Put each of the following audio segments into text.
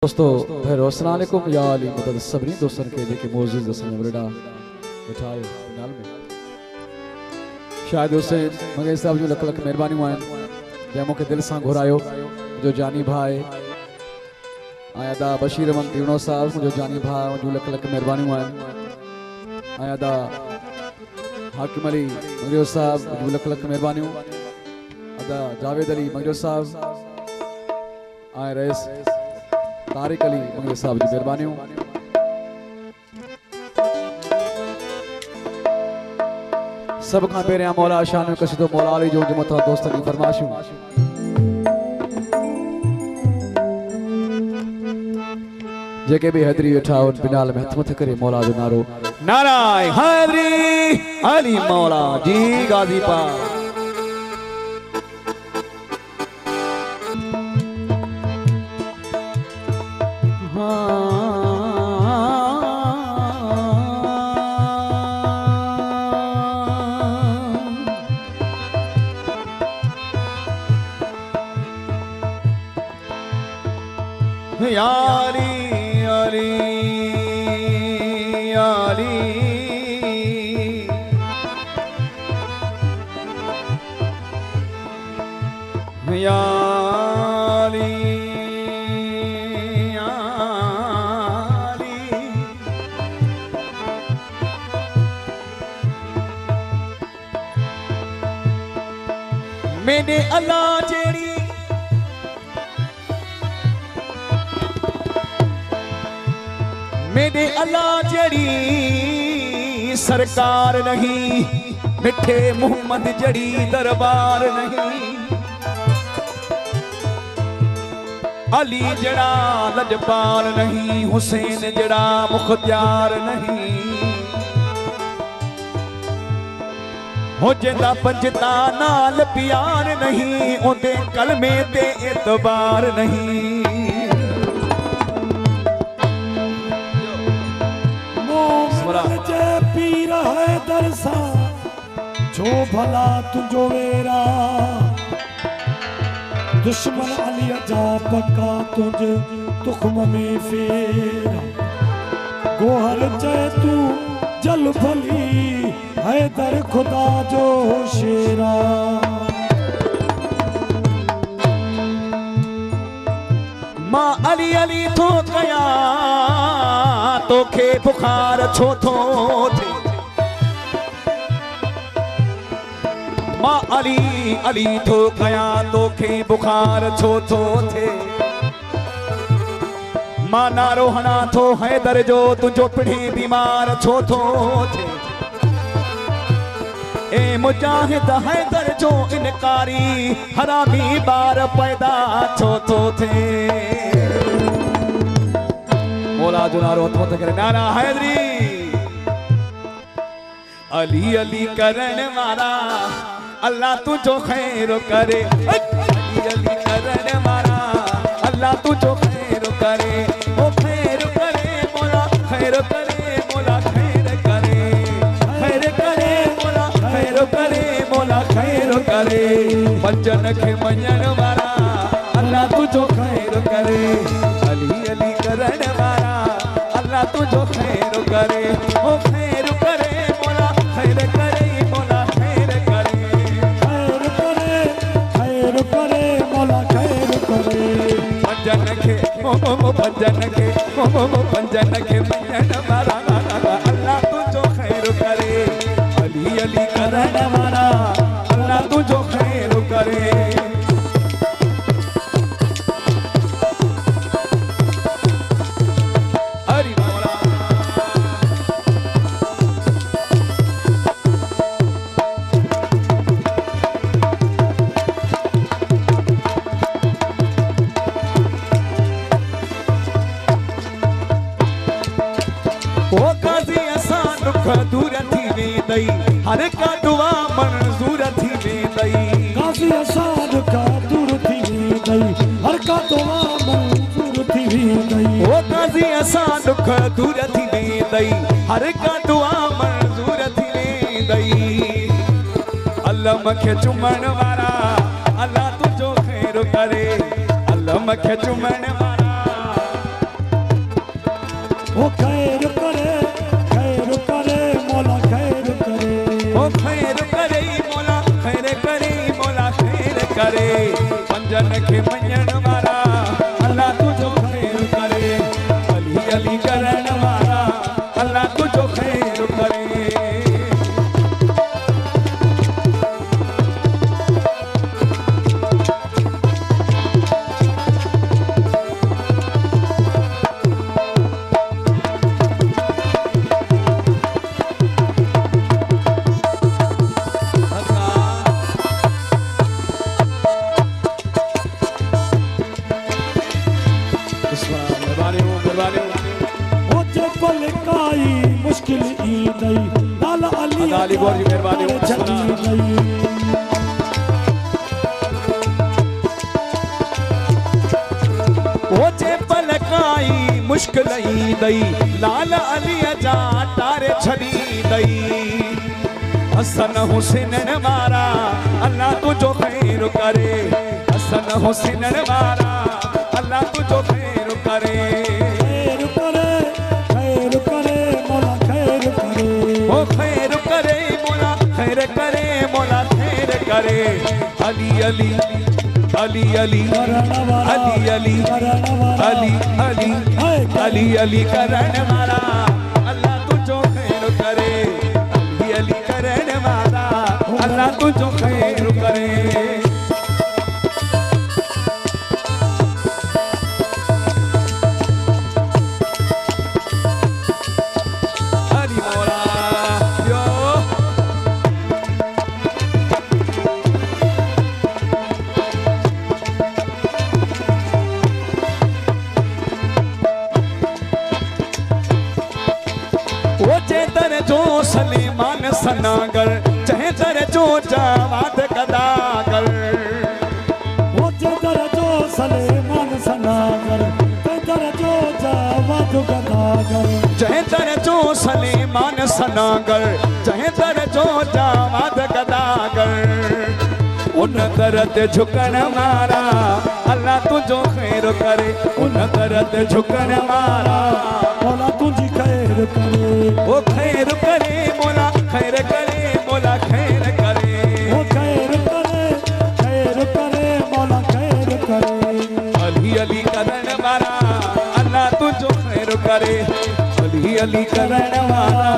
दोस्तों भैरो अस्सलाम वालेकुम या अली मदद सबरी दोस्तन के जेके मौजूद दसन वरडा बैठायो नाल में शायद हुसैन मगे साहब जो लख लख मेहरबानी आन जमो के दिल सां घुरायो जो जानी भाई आया दा बशीर अहमद तीवणो साहब जो जानी भाई जो लख लख मेहरबानी आन आया दा हाकिम अली मगे साहब जो लख लख मेहरबानी अदा जावेद अली मगे साहब आए रईस तारिक अली मंगल साहब जी मेहरबानी सब खां पहिरियां मौला शान कसीदो मौला अली जो मथा दोस्तन जी फरमाइशूं जेके भी हैदरी वेठा उन बिनाल में हथ मथ करे मौला जो नारो नाराय हैदरी अली मौला जी गाजी पा यारी यारी यारी यारी यारी मैंने अल्लाह जेड़ी मेरे अल्लाह जड़ी सरकार नहीं मिठे मोहम्मद जड़ी दरबार नहीं अली जड़ा लजपाल नहीं हुसैन जड़ा मुख्तियार नहीं हो जिंदा पंजता नाल प्यार नहीं ओदे कलमे ते एतबार नहीं पीर है दरसा जो भला तुझो वेरा दुश्मन अली जा पक्का तुझ तुखम में फेरा गोहर चे तू जल भली है दर खुदा जो शेरा मां अली अली तो कया तोखे बुखार छो थो थे मां अली अली तो कया तोखे बुखार छो थो थे मां नारो हना थो हैदर जो तुझो पिढ़ी बीमार छो थो थे ए मुजाहिद हैदर जो इनकारी हरामी बार पैदा छो थो थे मौला जो नारो हथ करे नारा हैदरी अली अली करण वाला अल्लाह तुझो खैर करे अली अली करण वाला अल्लाह तुझो खैर करे ओ खैर करे मौला खैर करे मौला खैर करे खैर करे मौला खैर करे मौला खैर करे पंजन के मञण वाला अल्लाह तुझो खैर करे अली अली करण वाला अल्लाह तुझो खैर करे ओ खैर करे मौला खैर करे मौला खैर करे खैर करे मौला खैर करे पंजन के पंजन के मञण वाला अल्लाह तुझो खैर करे अली अली करण वाला अल्लाह तुझो खैर करे दूर थी वेंदई हर का दुआ मंजूर थी वेंदई काफी आसान का दूर थी वेंदई हर का दुआ मंजूर थी वेंदई ओ काजी आसान दुख दूर थी वेंदई हर का दुआ मंजूर थी वेंदई अल्लाह मखे चुमण वाला अल्लाह तुझो खैर करे अल्लाह मखे चुमण वाला के मञण वारा अल्लाह तुझो खैर करे अली अली करण वारा अल्लाह तुझो खैर करे मुश्किल ई नहीं लाल अली गौर जी मेहरबानी हो जे पलकाई मुश्किल ई दई लाल अली जा तारे छड़ी दई हसन हुसैन वारा अल्लाह तुझो खैर करे हसन हुसैन वारा अल्लाह तुझो खैर करे खैर करे मोला खैर करे मोला खैर करे अली अली अली अली अली अली अली अली अली अली करण वाला अल्लाह तुझो खैर करे अली अली करण वाला अल्लाह तुझो खैर करे सलीमान सनागर चाहे दर जो जावाद कदागर वो दर जो सलीमान सनागर चाहे दर जो जावाद कदागर चाहे दर जो सलीमान सनागर चाहे दर जो जावाद कदागर उन दरद झुकण मारा अल्लाह तुझो खैर करे उन दरद झुकण मारा मौला तुझी खैर करे ओ खैर करे मौला खैर करे मौला खैर करे ओ खैर करे मौला खैर करे अली अली करण वाला अल्लाह तुझो खैर करे अली अली करण वाला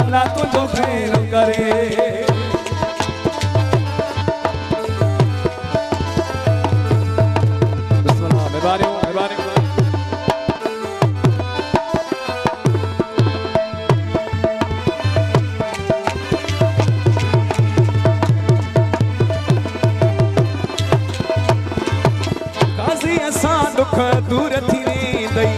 अल्लाह तुझो खैर करे दुख दूर थी वेंदई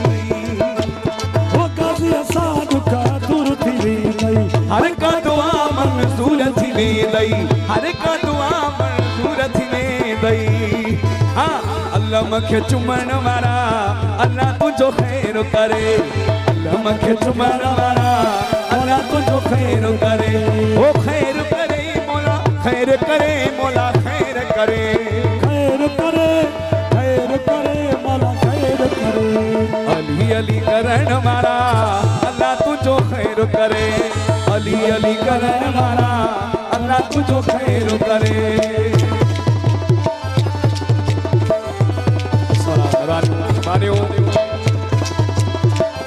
ओ काज़ी असां दुख दूर थी वेंदई हर का दुआ मंज़ूर थी वेंदई हर का दुआ मंज़ूर थी वेंदई हां अल्लाह मूंखे चुमण वारा अल्लाह तुझो खैर करे अल्लाह मूंखे चुमण वारा अल्लाह तुझो खैर करे ओ खैर करे मौला खैर करे मौला खैर करे खैर करे अली अली करण वाला अल्लाह तुझो खैर करे अली अली करण वाला अल्लाह तुझो खैर करे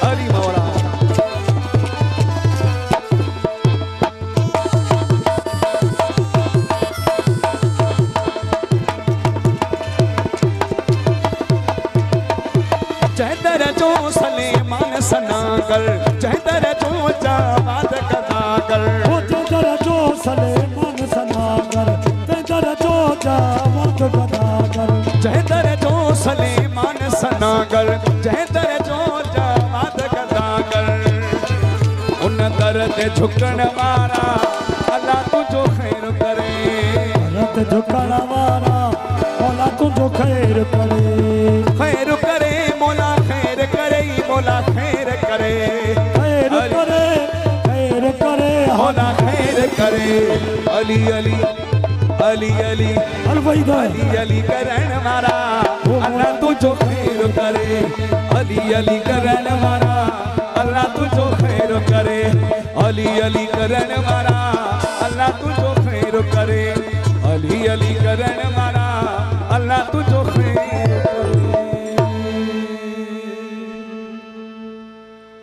अली मौला चहदर जो सलेमान सनागर चहदर जो जावाद कदागर ओ चहदर जो सलेमान सनागर चहदर जो जावाद कदागर चहदर जो सलेमान सनागर चहदर जो जावाद कदागर उन दर्द झुकण वारा अल्लाह तुझो खैर करे दर्द झुकण वारा अल्लाह तुझो खैर करे खैर करे मौला खैर करे मौला खैर करे मौला खैर करे अली अली अली अली अली अली करण वारा अल्लाह तुझो खैर करे अली अली करण वारा अल्लाह तुझो खैर करे अली अली करण वारा अल्लाह तुझो खैर करे अली अली करण वारा